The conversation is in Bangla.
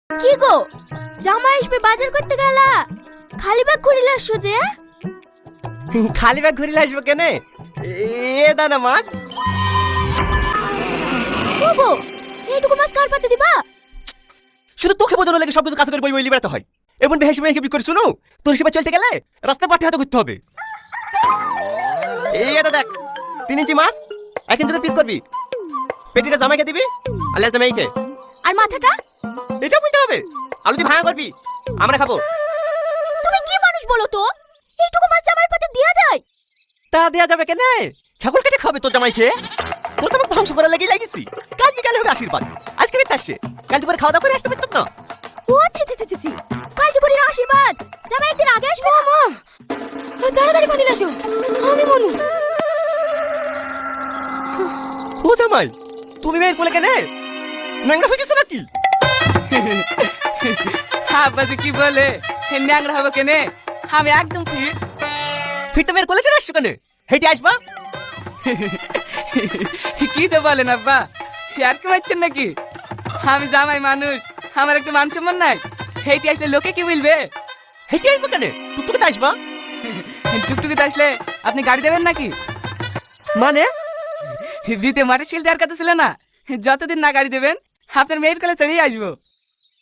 কি গো, জামাই আসবে বাজার করতে গেলা, খালি ব্যাগ ঘুরিলে আসছো যে? খালি ব্যাগ ঘুরিলে আসবো কেনে? এ দানা মাছ। বাবু, এইটুকু মাছ কার পাতে দিবা? শুধু তোকে বোঝানো লাগে সব কিছু কাজ করে বই বই বেড়াতে হয়। এমন বেহেসে মেয়েকে বিক্রি শুনো, তোর হিসেবে চলতে গেলে রাস্তায় পাটি হাতে ঘুরতে হবে। এই এটা দেখ, 3 ইঞ্চি মাছ 1 ইঞ্চি পিস করবি। পেটিটা জামাইকে দিবি আর লেজটা মেয়েকে। আর মাথাটা? এটা বুঝতে হবে। আলু দিয়ে ভাঙা করবি, আমরা খাবো। তুমি কি মানুষ বলো তো, এইটুকু মাছ জামাইয়ের পাতে দেয়া যায়? তা দেয়া যাবে কেনে? ছাগল কেটে খাবে তোর জামাই খেয়ে। তোর তো আমাকে ধ্বংস করার লেগেই লাগিয়েছি। কাল বিকালে হবে আশীর্বাদ, আজকে বের আসছে, কাল দুপুরে খাওয়া দাওয়া করে আসতে পারত না। ও ছি ছি ছি ছি, কাল দুপুরের আশীর্বাদ জামাই একদিন আগে আসবে। মা তাড়াতাড়ি পানি লাসো, আমি মনু। ও জামাই, তুমি মেয়ের কোলে কেনে? ন্যাংরা হয়ে গেছো নাকি? আব্বাজি কি বলে ন্যাংরা হবে কেনে? আমি একদম ফিট। ফির তো মেয়ের কোলে চলে আসছো কেনে? হেঁটে আসবা। কি তো বলেন আব্বা, আর কি মারছেন নাকি? আমি জামাই মানুষ, আমার একটু মান সম্মান নাই। হেঁটে আসলে লোকে কি বলবে? হেঁটে আসবো কেনে? টুকটুকে আসবা। টুকটুকিতে আসলে আপনি গাড়ি দেবেন নাকি? মানে বিতে মাটির শিল দেওয়ার কথা ছিল না, যতদিন না গাড়ি দেবেন আপনার মেয়ের কোলে চড়েই আসবো।